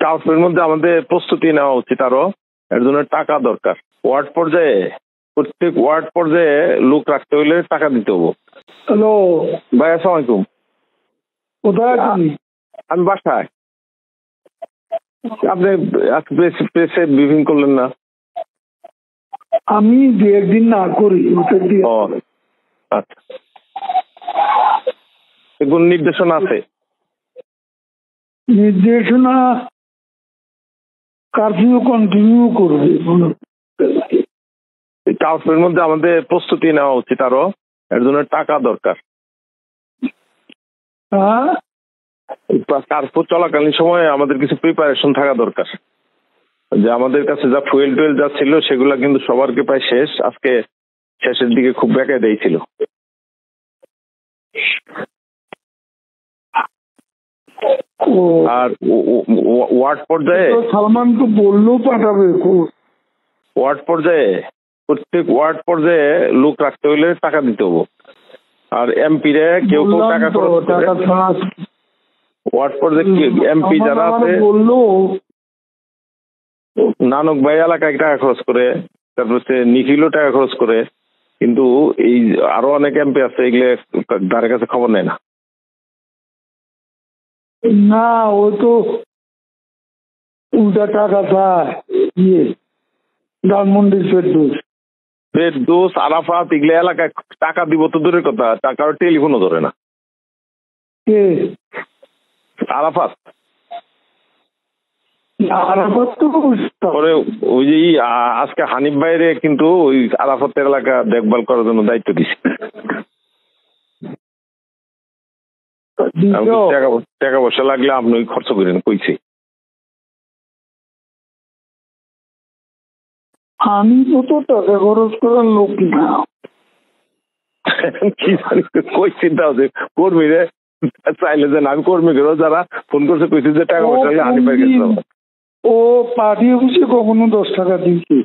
কাউন্সিলের মধ্যে আমাদের প্রস্তুতি নেওয়া উচিত, আরো এর জন্য টাকা দরকার। ওয়ার্ড পর্যায়ে প্রত্যেক ওয়ার্ড পর্যায়ে লোক রাখতে হইলে টাকা দিতে হবো। হ্যালো ভাই, আসসালামু আলাইকুম। কোথায় তুমি? আমি বাসায়। আপনি প্রেসে ব্রিফিং করলেন না? আমি দু একদিন না করি। ও আচ্ছা, কোন নির্দেশনা আছে? নির্দেশনা কারফিউ কন্টিনিউ করবে। কাউন্সিলের মধ্যে আমাদের প্রস্তুতি নেওয়া উচিত, আরো এর জন্য টাকা দরকার। হ্যাঁ, কার্ফিউ চলাকালীন সময়ে আমাদের কিছু প্রিপারেশন থাকা দরকার। যে আমাদের কাছে যা ফুয়েল টুয়েল যা ছিল সেগুলা কিন্তু সবারকে প্রায় শেষ। আজকে শেষের দিকে খুব বেঁকে দিয়েছিল। আর ওয়ার্ড পর্যায়ে সালমান তো বললেও পাঠাবে। ওয়ার্ড পর্যায়ে প্রত্যেক ওয়ার্ড পর্যায়ে লোক রাখতে হইলে টাকা দিতে হবো। আর এমপি রে কেউ কেউ টাকা খরচ করে। ওয়ার্ড পর্যায়ে এমপি যারা আছে, বললো নানক ভাই এলাকায় টাকা খরচ করে, তারপর সে নিখিলও টাকা খরচ করে, কিন্তু এই আরো অনেক এমপি আছে এগুলো ধারে কাছে খবর নেয় না। না, ও তো উল্টা টাকা চায়। ধানমন্ডির ফেরদৌস, আরাফাত এগুলো এলাকায় টাকা দিব তো দূরের কথা, টাকার টেলিফোনও ধরে না। আরাফাত ওই যে আজকে হানিফ ভাইরে কিন্তু ওই আরাফাতের এলাকা দেখভাল করার জন্য দায়িত্ব দিছে। টাকা পয়সা লাগলে আপনি খরচ করেন কইছে। আমি তো টাকা খরচ করার লোক না। কি জানি কই চিন্তা হচ্ছে কর্মীরে চাইলে যে আমি কর্মীদেরও যারা ফোন করছে কইছে যে টাকা পয়সা হানিফ ভাই। ও পার্টি অফিসে কখনো 10 টাকা দিয়েছে।